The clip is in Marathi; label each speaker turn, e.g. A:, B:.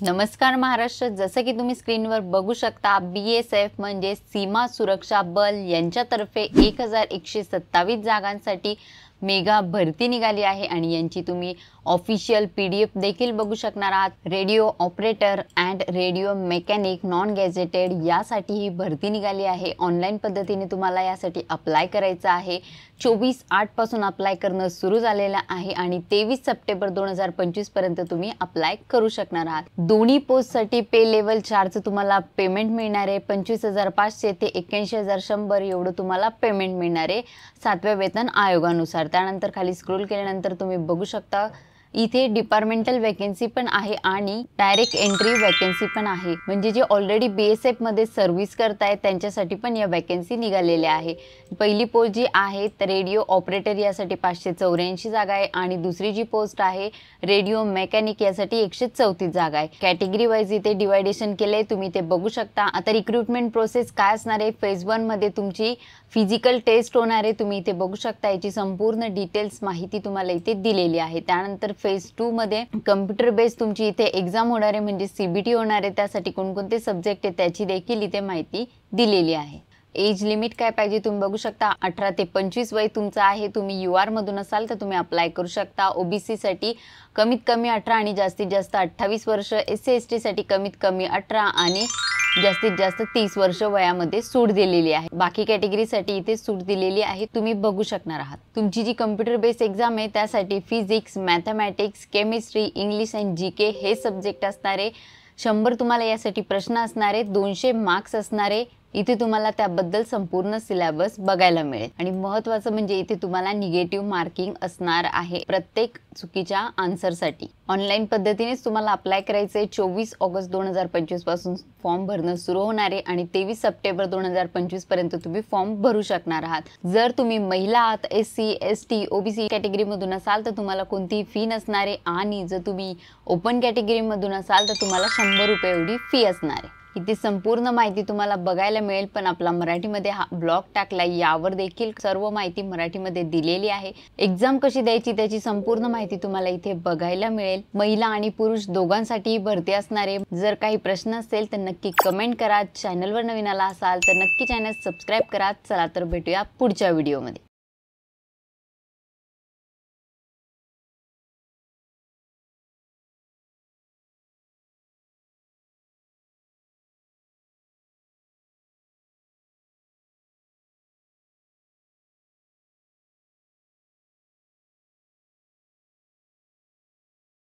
A: नमस्कार महाराष्ट्र, जसं की तुम्ही स्क्रीनवर बघू शकता BSF म्हणजे सीमा सुरक्षा बल यांच्यातर्फे 1127 जागांसाठी मेगा भरती निघाली आहे आणि यांची तुम्ही ऑफिशियल PDF देखील बघू शकणार आहात। Radio operator and radio mechanic non gazetted यासाठी ही भरती निघाली आहे। ऑनलाईन पद्धतीने तुम्हाला यासाठी अप्लाय करायचं आहे। 24/8 पासून अप्लाय करणं सुरू झालेलं आहे आणि 23 सप्टेंबर 2025 पर्यंत तुम्ही अप्लाय करू शकणार आहात। दोन्ही पोस्टसाठी पे लेवल 4 चं तुम्हाला पेमेंट मिळणार आहे। 25,500 ते 81,100 एवढं तुम्हाला पेमेंट मिळणार आहे 7व्या वेतन आयोगानुसार। त्यानंतर खाली स्क्रॉल केल्यानंतर तुम्ही बघू शकता इथे डिपार्टमेंटल वैकेन्सी पण आहे आणि डायरेक्ट एंट्री वैकेन्सी पण आहे। म्हणजे जे ऑलरेडी BSF मध्ये सर्व्हिस करतायत त्यांच्यासाठी पण या वैकेन्सी निघालेल्या आहे। पहिली पोस्ट जी आहे रेडिओ ऑपरेटर यासाठी 584 जागा आहे आणि दुसरी जी पोस्ट आहे रेडिओ मेकॅनिक यासाठी 134 जागा आहे। कॅटेगरी वाइज इथे डिवायडेशन केले तुम्ही ते बघू शकता। आता रिक्रुटमेंट प्रोसेस काय असणार आहे, फेज 1 मध्ये तुमची फिजिकल टेस्ट होणार आहे। तुम्ही इथे बघू शकता याची संपूर्ण डिटेल्स माहिती तुम्हाला इथे दिलेली आहे। त्यानंतर फेज 2 मध्ये कम्प्युटर बेस तुमची इथे एग्जाम होणार आहे म्हणजे CBT होणार आहे। त्यासाठी कोणकोणते सब्जेक्ट आहे त्याची देखील इथे माहिती दिलेली आहे। एज लिमिट काय पाहिजे तुम्ही बघू शकता 18 ते 25 वय तुमचं आहे। तुम्ही UR मधून असाल तर तुम्ही अप्लाय करू शकता। OBC साठी कमीत कमी 18 आणि जास्तीत जास्त 28 वर्ष, SC ST साठी कमीत कमी 18 आणि जास्तीत जास्त 30 वर्ष वयामध्ये सूट दिलेली आहे। बाकी कॅटेगरीसाठी इथे सूट दिलेली आहे तुम्ही बघू शकणार आहात। तुमची जी कम्प्युटर बेस एग्जाम आहे त्यासाठी फिजिक्स, मॅथमॅटिक्स, केमिस्ट्री, इंग्लिश आणि GK हे सब्जेक्ट असणार आहे। 100 तुम्हाला यासाठी प्रश्न असणार आहे, 200 मार्क्स असणार आहे। इथे तुम्हाला त्याबद्दल संपूर्ण सिलेबस बघायला मिळेल आणि महत्त्वाचं म्हणजे इथे तुम्हाला निगेटिव्ह मार्किंग असणार आहे प्रत्येक चुकीच्या आन्सरसाठी। ऑनलाईन पद्धतीनेच तुम्हाला अप्लाय करायचे। 24 ऑगस्ट 2025 पासून फॉर्म भरणं सुरू होणार आहे आणि 23 सप्टेंबर 2025 पर्यंत तुम्ही फॉर्म भरू शकणार आहात। जर तुम्ही महिला आहात, SC ST OBC कॅटेगरी मधून असाल तर तुम्हाला कोणतीही फी नसणार आहे आणि जर तुम्ही ओपन कॅटेगरी मधून असाल तर तुम्हाला 100 रुपये एवढी फी असणार आहे। इथे संपूर्ण माहिती तुम्हाला बघायला मिळेल, पण आपला मराठीमध्ये हा ब्लॉग टाकलाय यावर देखील सर्व माहिती मराठीमध्ये दिलेली आहे। एग्जाम कशी द्यायची त्याची संपूर्ण माहिती तुम्हाला इथे बघायला मिळेल। महिला आणि पुरुष दोघांसाठी भरती असणार आहे। जर काही प्रश्न असेल तर नक्की कमेंट करा। चॅनलवर नवीन आला असाल तर नक्की चॅनल सबस्क्राइब करा। चला तर भेटूया पुढच्या व्हिडिओमध्ये।